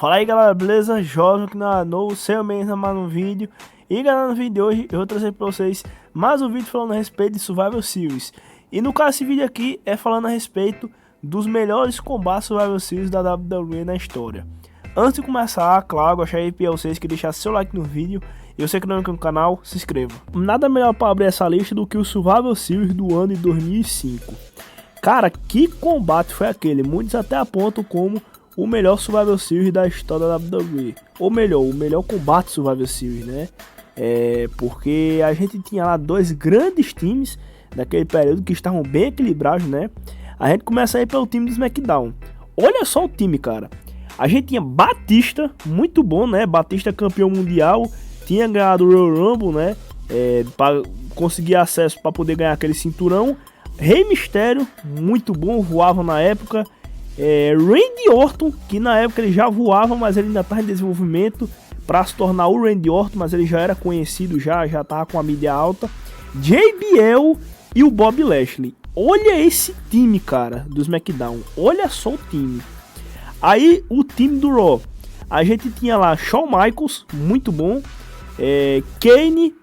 Fala aí galera, beleza? Jorge aqui na novo, seu mesmo mais um vídeo. E galera, no vídeo de hoje eu vou trazer pra vocês mais um vídeo falando a respeito de Survival Series. E no caso, esse vídeo aqui é falando a respeito dos melhores combates Survival Series da WWE na história. Antes de começar, claro, gostaria de pedir a vocês que deixassem seu like no vídeo. E você que não é no canal, se inscreva. Nada melhor para abrir essa lista do que o Survival Series do ano de 2005. Cara, que combate foi aquele? Muitos até apontam como o melhor Survival Series da história da WWE. Ou melhor, o melhor combate Survival Series, né? Porque a gente tinha lá dois grandes times naquele período que estavam bem equilibrados, né? A gente começa aí pelo time do SmackDown. Olha só o time, cara. A gente tinha Batista, muito bom, né? Batista campeão mundial, tinha ganhado o Royal Rumble, né? Para conseguir acesso para poder ganhar aquele cinturão. Rey Mysterio, muito bom, voava na época. Randy Orton, que na época ele já voava, mas ele ainda estava em desenvolvimento para se tornar o Randy Orton, mas ele já era conhecido, já estava com a mídia alta. JBL e o Bobby Lashley. Olha esse time, cara, do SmackDown. Olha só o time. Aí o time do Raw, a gente tinha lá Shawn Michaels, muito bom. Kane,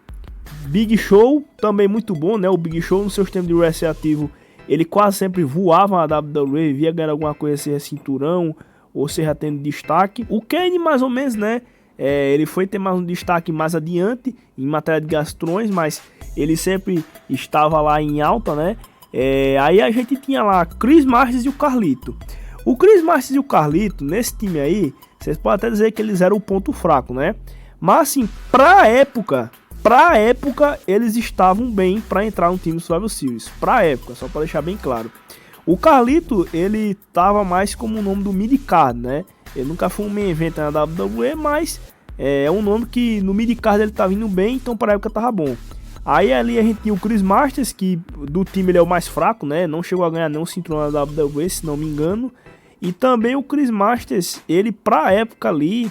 Big Show, também muito bom, né? O Big Show no seu tempo de wrestling ativo, ele quase sempre voava na WWE, via ganhar alguma coisa, seja cinturão ou seja tendo destaque. O Kane mais ou menos, né? Ele foi ter mais um destaque mais adiante em matéria de gastrões, mas ele sempre estava lá em alta, né? Aí a gente tinha lá Chris Masters e o Carlito. O Chris Masters e o Carlito, nesse time aí, vocês podem até dizer que eles eram o ponto fraco, né? Mas assim, pra época, eles estavam bem para entrar no time do Survival Series. Pra época, só para deixar bem claro. O Carlito, ele tava mais como o nome do midcard, né? Ele nunca foi um main event na WWE, mas é um nome que no midcard ele tava indo bem, então pra época tava bom. Aí ali a gente tinha o Chris Masters, que do time ele é o mais fraco, né? Não chegou a ganhar nenhum cinturão na WWE, se não me engano. E também o Chris Masters, ele pra época ali,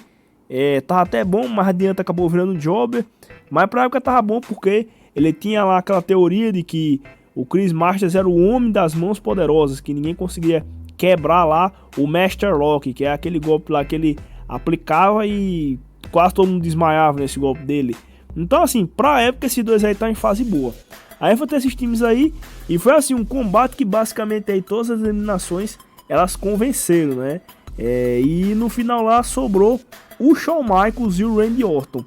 tava até bom, mas adiante acabou virando jobber. Mas pra época tava bom porque ele tinha lá aquela teoria de que o Chris Masters era o homem das mãos poderosas, que ninguém conseguia quebrar lá o Master Lock, que é aquele golpe lá que ele aplicava e quase todo mundo desmaiava nesse golpe dele. Então assim, pra época esses dois aí tá em fase boa. Aí foi ter esses times aí e foi assim um combate que basicamente aí todas as eliminações elas convenceram, né? E no final lá sobrou o Shawn Michaels e o Randy Orton.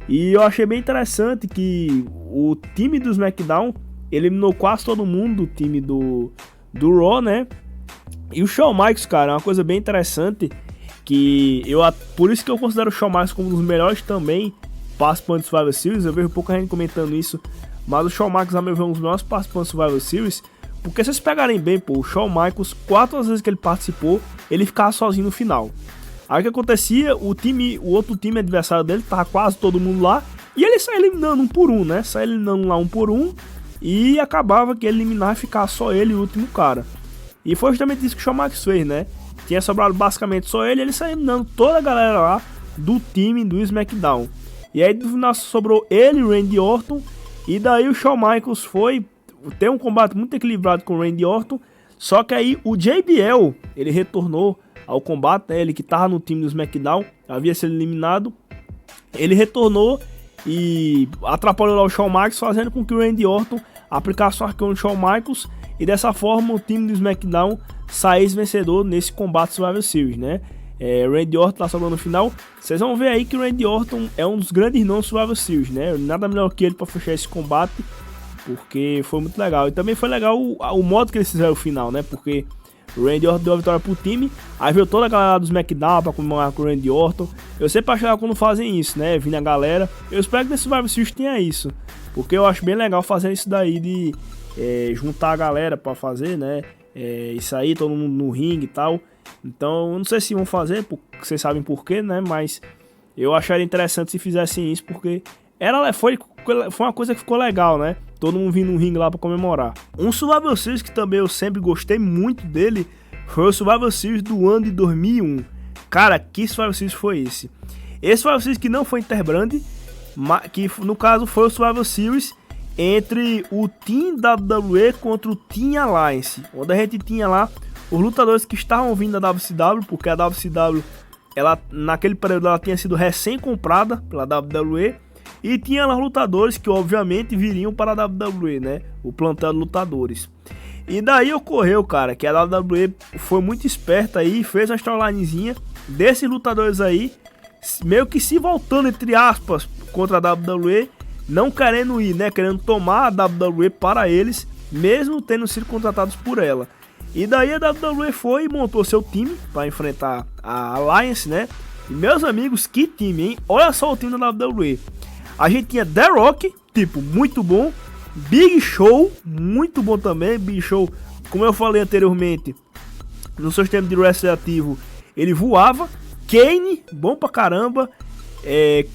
E eu achei bem interessante que o time do SmackDown eliminou quase todo mundo do time do Raw, né? E o Shawn Michaels, cara, é uma coisa bem interessante que por isso que eu considero o Shawn Michaels como um dos melhores também participantes do Survival Series. Eu vejo pouca gente comentando isso, mas o Shawn Michaels, a meu ver, é um dos melhores participantes do Survival Series. Porque se vocês pegarem bem, pô, o Shawn Michaels, 4 vezes que ele participou, ele ficava sozinho no final. Aí o que acontecia, o outro time adversário dele, tava quase todo mundo lá, e ele saía eliminando um por um, né? Saía eliminando lá um por um, e acabava que ele eliminar e ficar só ele e o último cara. E foi justamente isso que o Shawn Michaels fez, né? Tinha sobrado basicamente só ele saía eliminando toda a galera lá do time do SmackDown. E aí no final sobrou ele e o Randy Orton, e daí o Shawn Michaels tem um combate muito equilibrado com o Randy Orton, só que aí o JBL, ele retornou ao combate, né? Ele que tava no time do SmackDown, havia sido eliminado, ele retornou e atrapalhou lá o Shawn Michaels, fazendo com que o Randy Orton aplicasse o arcão no Shawn Michaels, e dessa forma o time do SmackDown saísse vencedor nesse combate Survival Series, né? Randy Orton lá sobrando no final. Vocês vão ver aí que o Randy Orton é um dos grandes nomes do Survival Series, né? Nada melhor que ele para fechar esse combate, porque foi muito legal. E também foi legal o modo que eles fizeram o final, né? Porque o Randy Orton deu a vitória pro time, aí veio toda a galera do SmackDown pra comemorar com o Randy Orton. Eu sempre acho legal quando fazem isso, né? Vindo a galera. Eu espero que nesse Survival Series tenha isso, porque eu acho bem legal fazer isso daí de juntar a galera pra fazer, né? Isso aí, todo mundo no ringue e tal. Então, eu não sei se vão fazer, porque vocês sabem porquê, né? Mas eu acharia interessante se fizessem isso, porque foi uma coisa que ficou legal, né? Todo mundo vindo no ringue lá pra comemorar. Um Survival Series que também eu sempre gostei muito dele foi o Survival Series do ano de 2001. Cara, que Survival Series foi esse? Esse Survival Series que não foi Interbrand, que no caso foi o Survival Series entre o Team WWE contra o Team Alliance, onde a gente tinha lá os lutadores que estavam vindo da WCW, porque a WCW ela naquele período ela tinha sido recém-comprada pela WWE e tinha lá lutadores que obviamente viriam para a WWE, né? O plantel de lutadores. E daí ocorreu, cara, que a WWE foi muito esperta aí, fez uma storylinezinha desses lutadores aí, meio que se voltando, entre aspas, contra a WWE, não querendo ir, né? Querendo tomar a WWE para eles, mesmo tendo sido contratados por ela. E daí a WWE foi e montou seu time para enfrentar a Alliance, né? E meus amigos, que time, hein? Olha só o time da WWE. A gente tinha The Rock, tipo, muito bom. Big Show, muito bom também. Big Show, como eu falei anteriormente, no seu tempo de wrestling ativo, ele voava. Kane, bom pra caramba.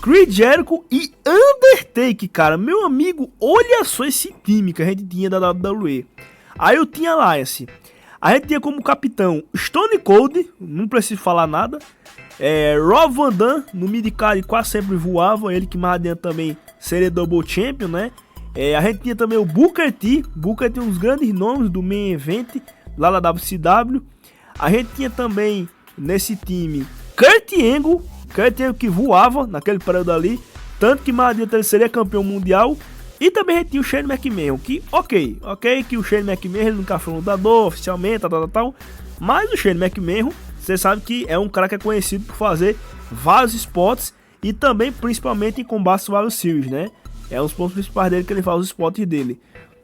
Chris Jericho e Undertaker, cara. Meu amigo, olha só esse time que a gente tinha da WWE. Aí eu tinha Alliance. A gente tinha como capitão Stone Cold, não preciso falar nada. Rob Van Dam, no midcard quase sempre voava. Ele que mais adiante também seria Double Champion, né? A gente tinha também o Booker T. Booker tem uns grandes nomes do main event lá na WCW. A gente tinha também nesse time Kurt Angle que voava naquele período ali. Tanto que mais adiante ele seria campeão mundial. E também a gente tinha o Shane McMahon, que ok, que o Shane McMahon ele nunca foi lutador oficialmente, tal. Mas o Shane McMahon, você sabe que é um cara que é conhecido por fazer vários spots e também principalmente em combate Survivor Series, né? É um dos pontos principais dele que ele faz os spots dele.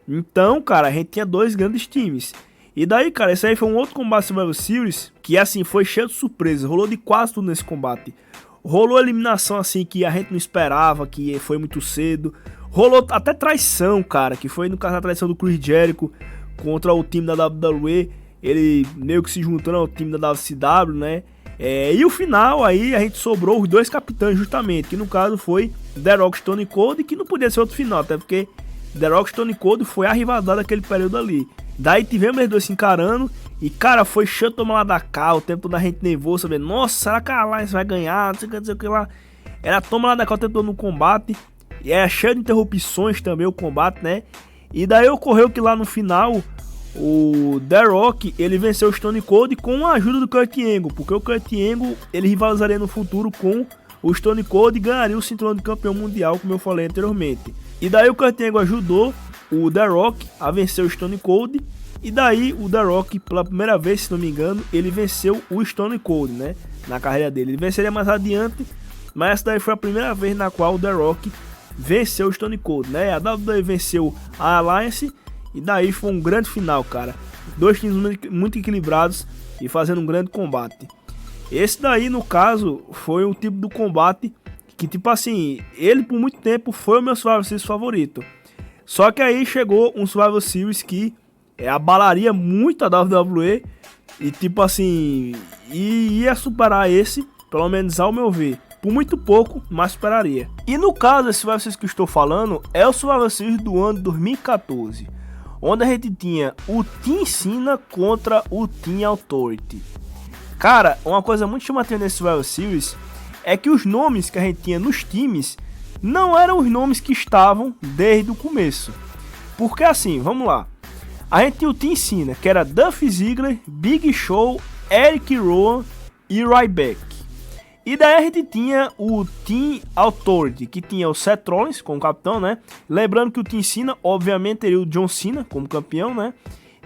Então, cara, a gente tinha dois grandes times. E daí, cara, esse aí foi um outro combate Survivor Series que, assim, foi cheio de surpresa. Rolou de quase tudo nesse combate. Rolou eliminação, assim, que a gente não esperava, que foi muito cedo. Rolou até traição, cara, que foi no caso a traição do Chris Jericho contra o time da WWE. Ele meio que se juntando ao time da WCW, né? E o final aí a gente sobrou os dois capitães justamente, que no caso foi The Rock, Stone Cold, que não podia ser outro final, até porque The Rock, Stone Cold foi a rivalidade daquele período ali. Daí tivemos eles dois se encarando e, cara, foi cheio de tomar lá da cá, o tempo da gente nervoso, sabendo, nossa, será que a Alliance vai ganhar, não sei o que lá. Era toma lá da cá o tempo todo no combate, e é cheio de interrupções também o combate, né? E daí ocorreu que lá no final o The Rock, ele venceu o Stone Cold com a ajuda do Kurt Angle, porque o Kurt Angle, ele rivalizaria no futuro com o Stone Cold e ganharia o cinturão de campeão mundial, como eu falei anteriormente. E daí o Kurt Angle ajudou o The Rock a vencer o Stone Cold, e daí o The Rock, pela primeira vez, se não me engano, ele venceu o Stone Cold, né, na carreira dele. Ele venceria mais adiante, mas essa daí foi a primeira vez na qual o The Rock venceu o Stone Cold, né? A WWE venceu a Alliance e daí foi um grande final, cara. Dois times muito equilibrados e fazendo um grande combate. Esse daí, no caso, foi um tipo do combate que, tipo assim, ele por muito tempo foi o meu Survivor Series favorito. Só que aí chegou um Survivor Series que abalaria muito a WWE e, tipo assim, ia superar esse, pelo menos ao meu ver. Por muito pouco, mas superaria. E no caso, esse Survivor Series que eu estou falando é o Survivor Series do ano 2014, onde a gente tinha o Team Cena contra o Team Authority. Cara, uma coisa muito chamativa nesse Survivor Series é que os nomes que a gente tinha nos times não eram os nomes que estavam desde o começo. Porque assim, vamos lá. A gente tinha o Team Cena, que era Dolph Ziggler, Big Show, Eric Rowan e Ryback. E daí a gente tinha o Team Authority, que tinha o Seth Rollins como capitão, né? Lembrando que o Team Cena, obviamente, teria o John Cena como campeão, né?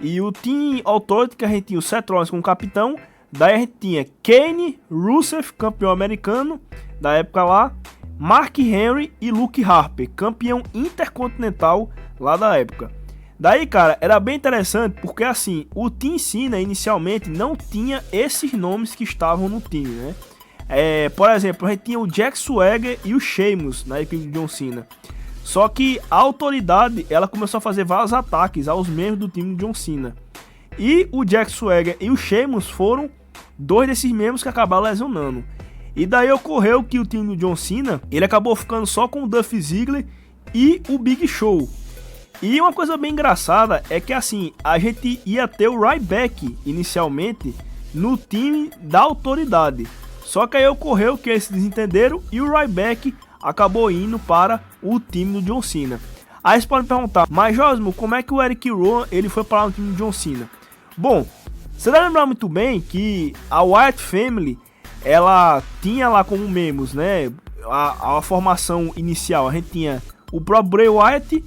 E o Team Authority, que a gente tinha o Seth Rollins como capitão. Daí a gente tinha Kane, Rusev, campeão americano da época lá. Mark Henry e Luke Harper, campeão intercontinental lá da época. Daí, cara, era bem interessante porque, assim, o Team Cena inicialmente não tinha esses nomes que estavam no time, né? Por exemplo, a gente tinha o Jack Swagger e o Sheamus na equipe de John Cena. Só que a autoridade, ela começou a fazer vários ataques aos membros do time de John Cena. E o Jack Swagger e o Sheamus foram dois desses membros que acabaram lesionando. E daí ocorreu que o time do John Cena, ele acabou ficando só com o Dolph Ziggler e o Big Show. E uma coisa bem engraçada é que, assim, a gente ia ter o Ryback inicialmente no time da autoridade. Só que aí ocorreu que eles se desentenderam e o Ryback acabou indo para o time do John Cena. Aí você pode me perguntar, mas Josmo, como é que o Eric Rowan ele foi para o time do John Cena? Bom, você deve lembrar muito bem que a Wyatt Family, ela tinha lá como membros, né, a formação inicial. A gente tinha o próprio Bray Wyatt,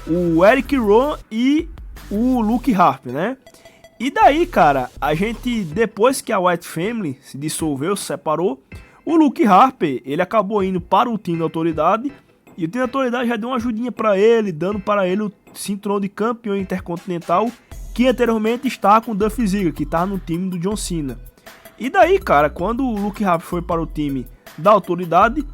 o Eric Rowan e o Luke Harper, né? E daí, cara, a gente, depois que a Wyatt Family se dissolveu, se separou, o Luke Harper, ele acabou indo para o time da Autoridade, e o time da Autoridade já deu uma ajudinha para ele, dando para ele o cinturão de campeão intercontinental, que anteriormente estava com o Dolph Ziggler, que estava no time do John Cena. E daí, cara, quando o Luke Harper foi para o time da Autoridade,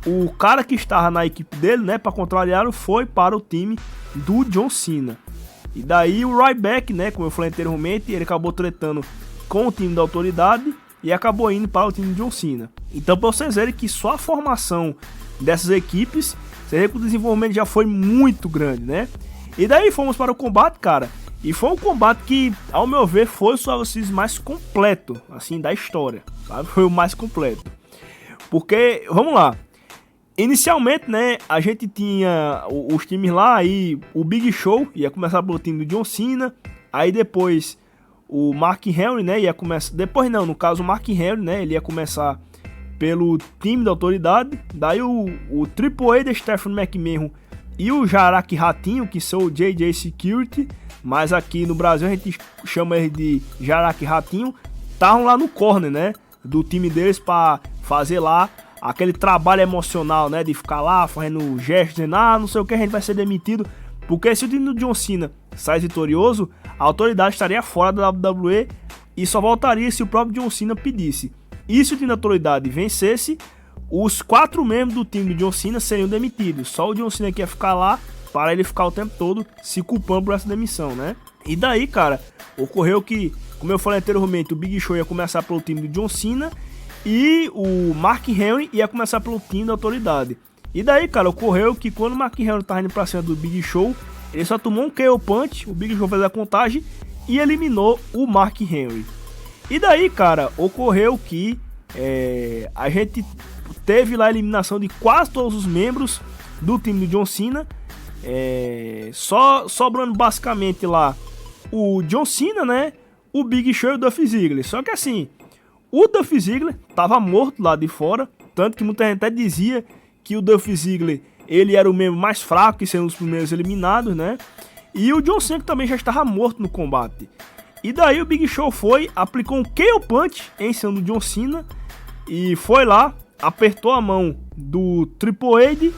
o cara que estava na equipe dele, né, para contrariá-lo, foi para o time do John Cena. E daí o Ryback, né, como eu falei anteriormente, ele acabou tretando com o time da Autoridade e acabou indo para o time de John Cena. Então, para vocês verem que só a formação dessas equipes, você vê que o desenvolvimento já foi muito grande, né? E daí fomos para o combate, cara, e foi um combate que, ao meu ver, foi o Survivor Series mais completo, assim, da história, sabe? Foi o mais completo. Porque, vamos lá, inicialmente, né, a gente tinha os times lá, aí o Big Show ia começar pelo time do John Cena, aí depois o Mark Henry, né, ia começar, depois não, no caso o Mark Henry, né, ele ia começar pelo time da Autoridade, daí o Triple A da Stephanie McMahon e o Jaraki Ratinho, que são o JJ Security, mas aqui no Brasil a gente chama ele de Jaraki Ratinho, estavam lá no corner, né, do time deles para fazer lá aquele trabalho emocional, né, de ficar lá fazendo gestos, dizendo, não sei o que, a gente vai ser demitido, porque se o time do John Cena sai vitorioso, a Autoridade estaria fora da WWE e só voltaria se o próprio John Cena pedisse. E se o time da Autoridade vencesse, os 4 membros do time do John Cena seriam demitidos, só o John Cena que ia ficar lá para ele ficar o tempo todo se culpando por essa demissão, né. E daí, cara, ocorreu que, como eu falei anteriormente, o Big Show ia começar pelo time do John Cena e o Mark Henry ia começar pelo time da Autoridade. E daí, cara, ocorreu que quando o Mark Henry tava indo pra cima do Big Show, ele só tomou um KO Punch, o Big Show fez a contagem e eliminou o Mark Henry. E daí, cara, ocorreu que a gente teve lá a eliminação de quase todos os membros do time do John Cena, só sobrando basicamente lá o John Cena, né, o Big Show e o Dolph Ziggler. Só que assim, o Dolph Ziggler estava morto lá de fora, tanto que muita gente até dizia que o Dolph Ziggler, ele era o membro mais fraco, e sendo os primeiros eliminados, né? E o John Cena também já estava morto no combate. E daí o Big Show aplicou um KO Punch em cima do John Cena, e foi lá, apertou a mão do Triple H,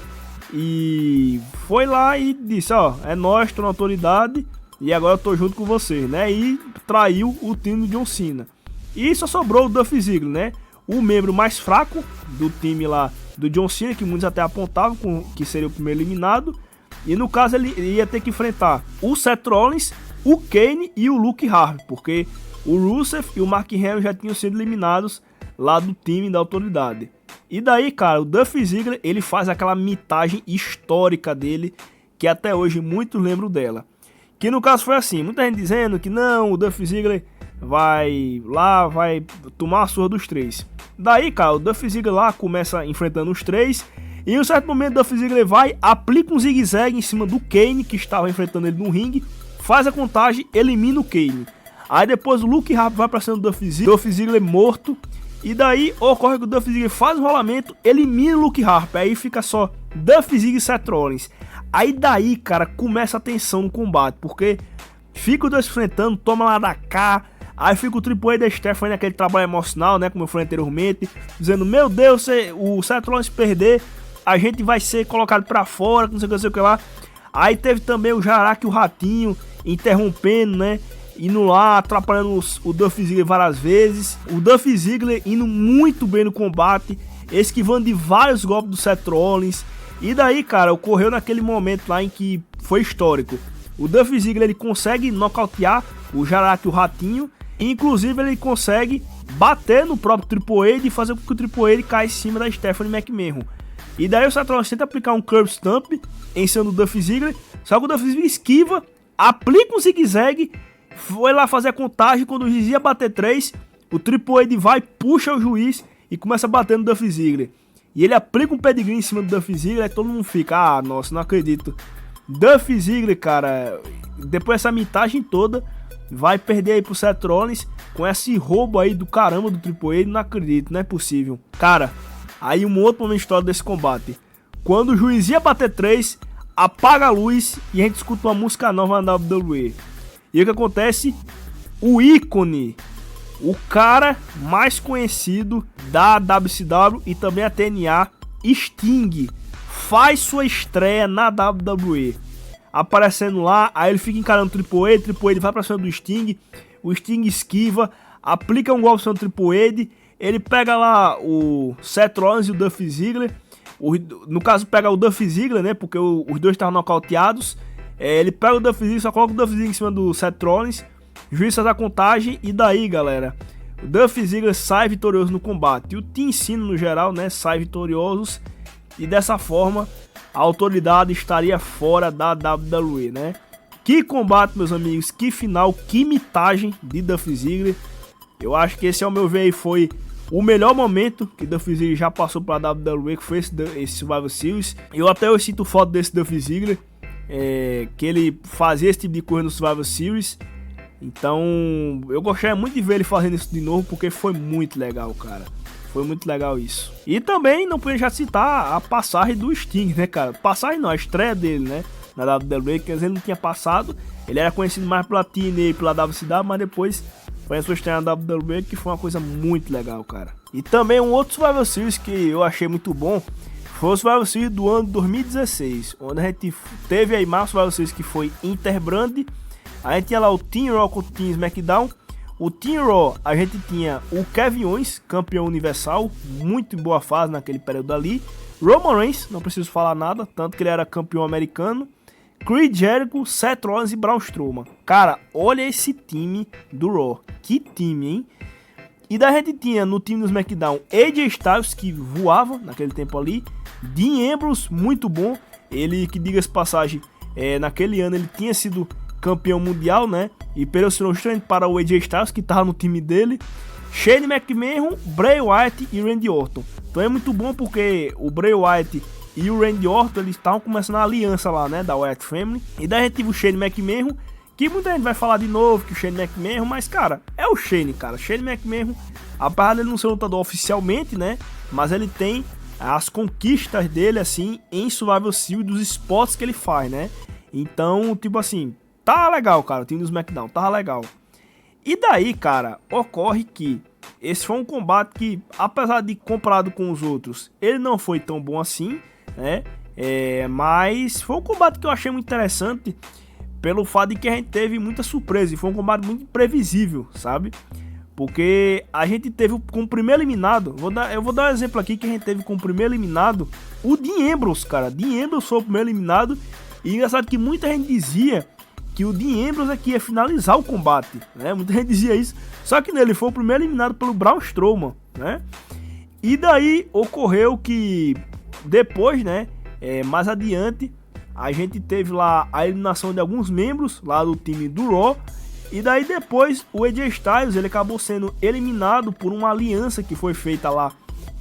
e foi lá e disse, ó, é nóis, tô na Autoridade, e agora eu tô junto com vocês, né? E traiu o time do John Cena. E só sobrou o Dolph Ziggler, né? O membro mais fraco do time lá do John Cena, que muitos até apontavam que seria o primeiro eliminado. E no caso ele ia ter que enfrentar o Seth Rollins, o Kane e o Luke Harper, porque o Rusev e o Mark Henry já tinham sido eliminados lá do time da Autoridade. E daí, cara, o Dolph Ziggler, ele faz aquela mitagem histórica dele, que até hoje muitos lembram dela. Que no caso foi assim, muita gente dizendo que não, o Dolph Ziggler vai tomar a surra dos 3. Daí, cara, o Dolph Ziggler lá começa enfrentando os 3. E em um certo momento o Dolph Ziggler aplica um zigue-zague em cima do Kane, que estava enfrentando ele no ringue, faz a contagem, elimina o Kane. Aí depois o Luke Harper vai pra cima do Dolph Ziggler morto. E daí ocorre que o Dolph Ziggler faz o rolamento, elimina o Luke Harper. Aí fica só Dolph Ziggler e Seth Rollins. Aí daí, cara, começa a tensão no combate, porque fica os dois enfrentando, toma lá da cá. Aí fica o Triple A da Stephanie naquele trabalho emocional, né, como eu falei anteriormente, dizendo, meu Deus, se o Seth Rollins perder, a gente vai ser colocado pra fora, não sei o que lá. Aí teve também o Jaraki, o Ratinho, interrompendo, né, indo lá, atrapalhando o Dolph Ziggler várias vezes. O Dolph Ziggler indo muito bem no combate, esquivando de vários golpes do Seth Rollins. E daí, cara, ocorreu naquele momento lá em que foi histórico. O Dolph Ziggler, ele consegue nocautear o Jaraki, o Ratinho. Inclusive ele consegue bater no próprio Triple H e fazer com que o Triple H caia em cima da Stephanie McMahon. E daí o Seth Rollins tenta aplicar um curb stomp em cima do Dolph Ziggler, só que o Dolph Ziggler esquiva, aplica um zigue-zague, foi lá fazer a contagem. Quando o juiz ia bater 3, o Triple H vai, puxa o juiz e começa a bater no Dolph Ziggler. E ele aplica um pedigree em cima do Dolph Ziggler, aí todo mundo fica, nossa, não acredito. Dolph Ziggler, cara, depois dessa mitagem toda, vai perder aí pro Seth Rollins com esse roubo aí do caramba do Triple H, não acredito, não é possível. Cara, aí um outro momento histórico desse combate. Quando o juiz ia bater 3, apaga a luz e a gente escuta uma música nova na WWE. E o que acontece? O ícone, o cara mais conhecido da WCW e também a TNA, Sting, faz sua estreia na WWE. Aparecendo lá, aí ele fica encarando o Triple H vai pra cima do Sting, o Sting esquiva, aplica um golpe no Triple H, ele pega lá o Seth Rollins e o Dolph Ziggler, no caso pega o Dolph Ziggler, né, porque os dois estavam nocauteados, ele pega o Dolph Ziggler, só coloca o Dolph Ziggler em cima do Seth Rollins, o juiz faz a contagem e daí, galera, o Dolph Ziggler sai vitorioso no combate, e o Team Cena no geral, né, sai vitoriosos, e dessa forma a autoridade estaria fora da WWE, né? Que combate, meus amigos, que final, que mitagem de Dolph Ziggler. Eu acho que esse, ao meu ver, foi o melhor momento que Dolph Ziggler já passou para a WWE, que foi esse Survivor Series. Eu sinto foto desse Dolph Ziggler, que ele fazia esse tipo de coisa no Survivor Series. Então, eu gostaria muito de ver ele fazendo isso de novo, porque foi muito legal, cara. Foi muito legal isso. E também não podia já citar a passagem do Sting, né, cara? Passagem não, a estreia dele, né? Na WWE, que ele não tinha passado. Ele era conhecido mais pela TNA e pela WCW, mas depois foi a sua estreia na WWE, que foi uma coisa muito legal, cara. E também um outro Survivor Series que eu achei muito bom foi o Survivor Series do ano 2016, onde a gente teve aí mais Survivor Series que foi Interbrand. A gente tinha lá o Team Raw com o Team SmackDown. O Team Raw, a gente tinha o Kevin Owens, campeão universal, muito em boa fase naquele período ali. Roman Reigns, não preciso falar nada, tanto que ele era campeão americano. Chris Jericho, Seth Rollins e Braun Strowman. Cara, olha esse time do Raw, que time, hein? E daí a gente tinha no time do SmackDown AJ Styles, que voava naquele tempo ali. Dean Ambrose, muito bom, ele que, diga-se passagem, naquele ano ele tinha sido campeão mundial, né? E perdeu justamente para o AJ Styles, que estava no time dele. Shane McMahon, Bray Wyatt e Randy Orton. Então é muito bom porque o Bray Wyatt e o Randy Orton, eles estavam começando a aliança lá, né? Da Wyatt Family. E daí a gente teve o Shane McMahon, que muita gente vai falar de novo que o Shane McMahon, mas cara, é o Shane, cara. Shane McMahon, apesar dele não ser lutador oficialmente, né? Mas ele tem as conquistas dele, assim, em Survivor Series, dos spots que ele faz, né? Então, tipo assim, tá legal, cara, o time do SmackDown, tá legal. E daí, cara, ocorre que esse foi um combate que, apesar de comparado com os outros, ele não foi tão bom assim, né? Mas foi um combate que eu achei muito interessante, pelo fato de que a gente teve muita surpresa, e foi um combate muito imprevisível, sabe? Porque a gente teve como primeiro eliminado, eu vou dar um exemplo aqui que a gente teve como primeiro eliminado o Dean Ambrose, cara. Dean Ambrose foi o primeiro eliminado, e engraçado que muita gente dizia que o Dean Ambrose aqui ia finalizar o combate, né? Muita gente dizia isso, só que ele foi o primeiro eliminado pelo Braun Strowman, né? E daí ocorreu que depois, né, mais adiante, a gente teve lá a eliminação de alguns membros lá do time do Raw, e daí depois o AJ Styles, ele acabou sendo eliminado por uma aliança que foi feita lá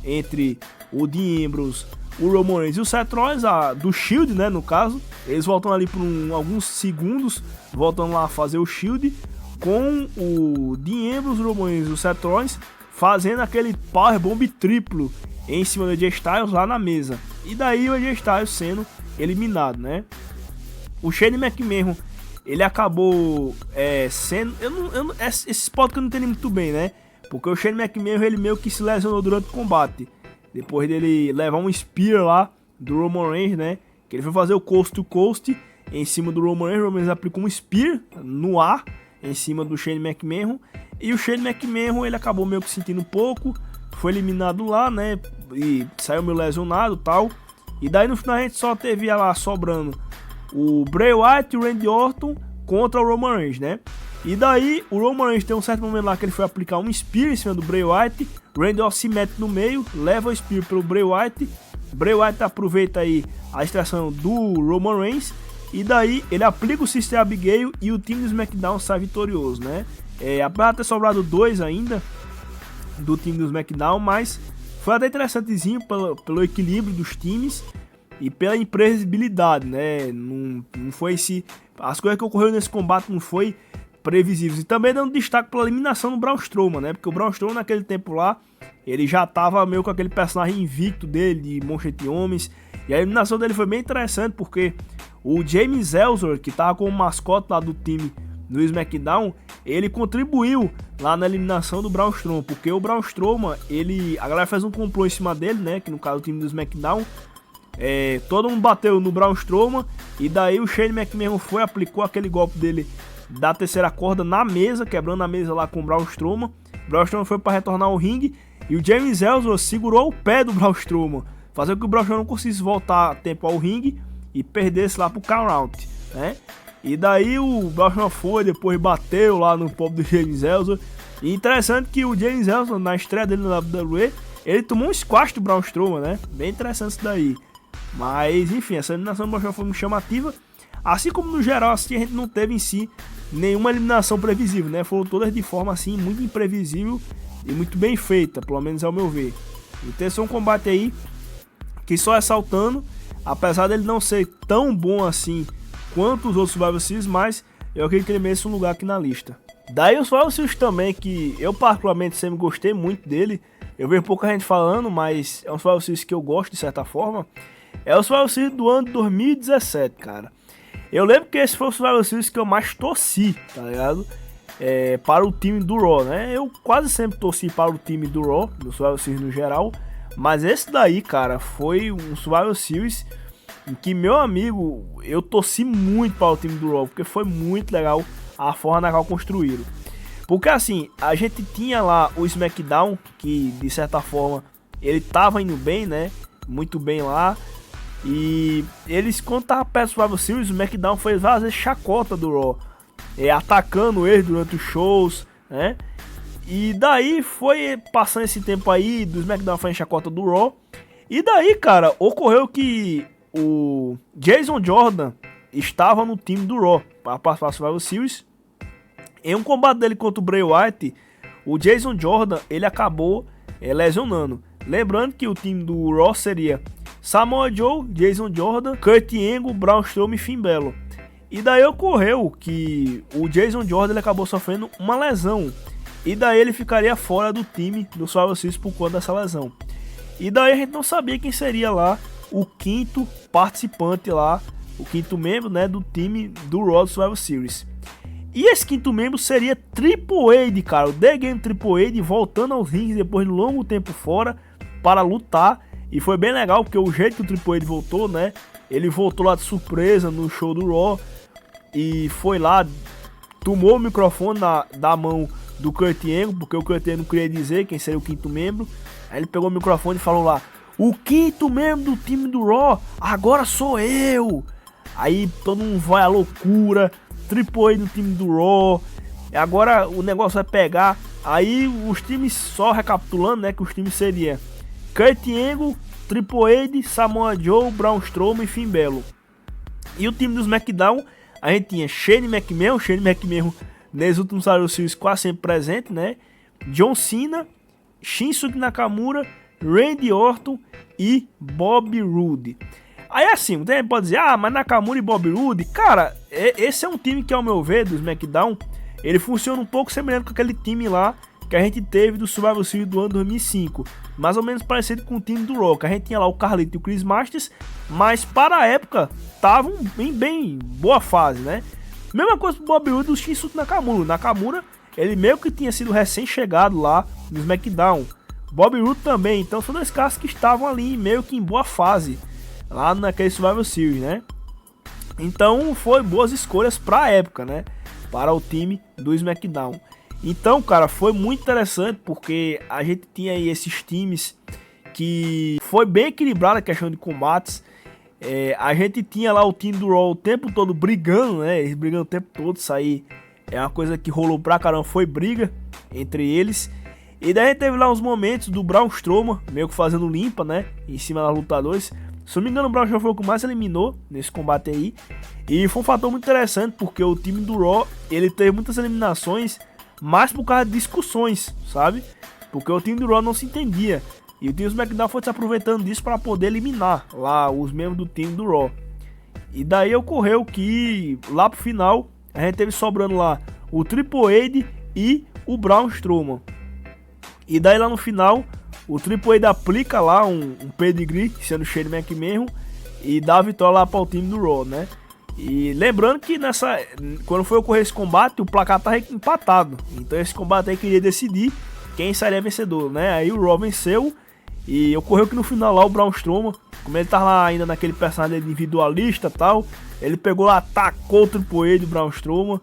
entre o Dean Ambrose, o Roman Reigns e o Seth Rollins, do Shield, né, no caso. Eles voltam ali por alguns segundos, voltam lá a fazer o Shield, com o Dean Ambrose, o Roman Reigns e o Seth Rollins fazendo aquele Powerbomb triplo em cima do AJ Styles lá na mesa. E daí o AJ Styles sendo eliminado, né. O Shane McMahon, ele acabou sendo... esse spot que eu não entendi muito bem, né, porque o Shane McMahon, ele meio que se lesionou durante o combate, depois dele levar um Spear lá do Roman Reigns, né? Que ele foi fazer o Coast to Coast em cima do Roman Reigns. O Roman Reigns aplicou um Spear no ar em cima do Shane McMahon. E o Shane McMahon, ele acabou meio que sentindo um pouco, foi eliminado lá, né? E saiu meio lesionado e tal. E daí no final a gente só teve lá sobrando o Bray Wyatt e o Randy Orton contra o Roman Reigns, né? E daí o Roman Reigns tem um certo momento lá que ele foi aplicar um Spear em cima do Bray Wyatt. Randy Orton se mete no meio, leva o Spear pelo Bray Wyatt. Bray Wyatt aproveita aí a extração do Roman Reigns. E daí ele aplica o Sister Abigail e o time do SmackDown sai vitorioso, né? Apesar de ter sobrado 2 ainda do time do SmackDown, mas foi até interessantezinho pelo equilíbrio dos times e pela imprevisibilidade, né? Não foi as coisas que ocorreram nesse combate não foi previsíveis. E também dando destaque pela eliminação do Braun Strowman, né? Porque o Braun Strowman naquele tempo lá, ele já tava meio com aquele personagem invicto dele, de Monstro de Homens. E a eliminação dele foi bem interessante, porque o James Ellsworth, que tava como mascote lá do time do SmackDown, ele contribuiu lá na eliminação do Braun Strowman, porque o Braun Strowman, a galera fez um complô em cima dele, né? Que no caso o time do SmackDown, todo mundo bateu no Braun Strowman, e daí o Shane McMahon aplicou aquele golpe dele da terceira corda na mesa, quebrando a mesa lá com o Braun Strowman. O Braun Strowman foi para retornar ao ringue, e o James Ellsworth segurou o pé do Braun Strowman, fazendo com que o Braun Strowman não conseguisse voltar a tempo ao ringue e perdesse lá pro count, né? E daí o Braun Strowman depois bateu lá no pobre do James Ellsworth. E interessante que o James Ellsworth, na estreia dele na WWE, ele tomou um squash do Braun Strowman, né? Bem interessante isso daí. Mas enfim, essa eliminação do Braun Strowman foi muito chamativa. Assim como no geral, assim, a gente não teve em si nenhuma eliminação previsível, né? Foram todas de forma assim muito imprevisível e muito bem feita, pelo menos ao meu ver. Então esse é um combate aí que, só ressaltando, apesar dele não ser tão bom assim quanto os outros Survivor Series, mas eu acredito que ele merece um lugar aqui na lista. Daí os Survivor Series também, que eu particularmente sempre gostei muito dele, eu vejo pouca gente falando, mas é um Survivor Series que eu gosto de certa forma, é o Survivor Series do ano 2017, cara. Eu lembro que esse foi o Survivor Series que eu mais torci, tá ligado? Para o time do Raw, né? Eu quase sempre torci para o time do Raw, do Survivor Series no geral, mas esse daí, cara, foi um Survivor Series em que, meu amigo, eu torci muito para o time do Raw, porque foi muito legal a forma na qual construíram. Porque assim, a gente tinha lá o SmackDown, que de certa forma ele tava indo bem, né? Muito bem lá. E eles, quando tava perto do Survivor Series, o SmackDown foi fazer chacota do Raw, atacando eles durante os shows, né? E daí foi passando esse tempo aí do SmackDown fazendo chacota do Raw. E daí, cara, ocorreu que o Jason Jordan estava no time do Raw para participar do Survivor Series. Em um combate dele contra o Bray Wyatt, o Jason Jordan ele acabou lesionando. Lembrando que o time do Raw seria Samoa Joe, Jason Jordan, Kurt Angle, Braun Strowman e Finn Balor. E daí ocorreu que o Jason Jordan ele acabou sofrendo uma lesão. E daí ele ficaria fora do time do Survivor Series por conta dessa lesão. E daí a gente não sabia quem seria lá o quinto participante lá, o quinto membro, né, do time do Raw Survivor Series. E esse quinto membro seria Triple H, cara, o The Game Triple H voltando aos rings depois de um longo tempo fora para lutar. E foi bem legal, porque o jeito que o Triple H voltou, né, ele voltou lá de surpresa no show do Raw e foi lá, tomou o microfone da mão do Kurt Angle, porque o Kurt Angle não queria dizer quem seria o quinto membro. Aí ele pegou o microfone e falou lá: o quinto membro do time do Raw agora sou eu. Aí todo mundo vai à loucura, Triple H no time do Raw. Agora o negócio vai pegar. Aí os times, só recapitulando, né, que os times seriam Kurt Angle, Triple H, Samoa Joe, Braun Strowman e Finn Balor. E o time dos SmackDown, a gente tinha Shane McMahon nesses últimos Survivor Series quase sempre presente, né? John Cena, Shinsuke Nakamura, Randy Orton e Bobby Roode. Aí assim, muita gente pode dizer, mas Nakamura e Bobby Roode, cara, esse é um time que, ao meu ver, do SmackDown, ele funciona um pouco semelhante com aquele time lá que a gente teve do Survivor Series do ano 2005, mais ou menos parecido com o time do Raw, que a gente tinha lá o Carlito e o Chris Masters, mas para a época estavam em bem boa fase, né? Mesma coisa pro Bobby Roode e o Shinsuke Nakamura. Nakamura, ele meio que tinha sido recém-chegado lá no SmackDown. Bobby Roode também, então são dois caras que estavam ali meio que em boa fase, lá naquele Survivor Series, né? Então foi boas escolhas para a época, né? Para o time do SmackDown. Então, cara, foi muito interessante porque a gente tinha aí esses times que foi bem equilibrada a questão de combates. A gente tinha lá o time do Raw o tempo todo brigando, né? Eles brigando o tempo todo, isso aí é uma coisa que rolou pra caramba, foi briga entre eles. E daí a gente teve lá uns momentos do Braun Strowman, meio que fazendo limpa, né? Em cima dos lutadores. Se não me engano, o Braun Strowman foi o que mais eliminou nesse combate aí. E foi um fator muito interessante, porque o time do Raw, ele teve muitas eliminações, mais por causa de discussões, sabe? Porque o time do Raw não se entendia. E o time do SmackDown foi se aproveitando disso para poder eliminar lá os membros do time do Raw. E daí ocorreu que lá pro final a gente teve sobrando lá o Triple H e o Braun Strowman. E daí lá no final, o Triple H aplica lá um pedigree, sendo o Shane McMahon, e dá a vitória lá para o time do Raw, né? E lembrando que quando foi ocorrer esse combate, o placar estava empatado. Então esse combate aí queria decidir quem seria vencedor, né? Aí o Raw venceu e ocorreu que no final lá o Braun Strowman, como ele tava lá ainda naquele personagem individualista e tal, ele pegou lá, atacou o Triple H do Braun Strowman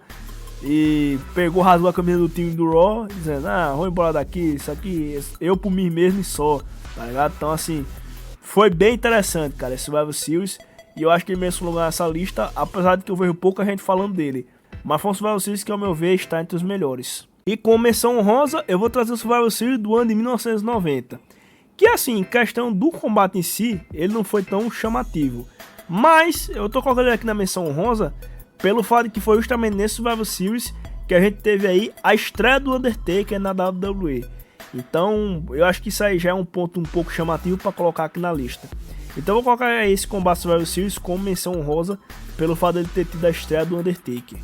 e pegou, rasgou a camisa do time do Raw, dizendo, vou embora daqui, isso aqui eu por mim mesmo e só, tá ligado? Então assim, foi bem interessante, cara, esse Survivor Series. E eu acho que ele merece um lugar nessa lista, apesar de que eu vejo pouca gente falando dele. Mas foi um Survivor Series que, ao meu ver, está entre os melhores. E com menção honrosa, eu vou trazer o Survivor Series do ano de 1990. Que assim, em questão do combate em si, ele não foi tão chamativo. Mas, eu tô colocando ele aqui na menção honrosa, pelo fato de que foi justamente nesse Survivor Series que a gente teve aí a estreia do Undertaker na WWE. Então, eu acho que isso aí já é um ponto um pouco chamativo para colocar aqui na lista. Então eu vou colocar esse combate Survivor Series como menção honrosa pelo fato de ele ter tido a estreia do Undertaker.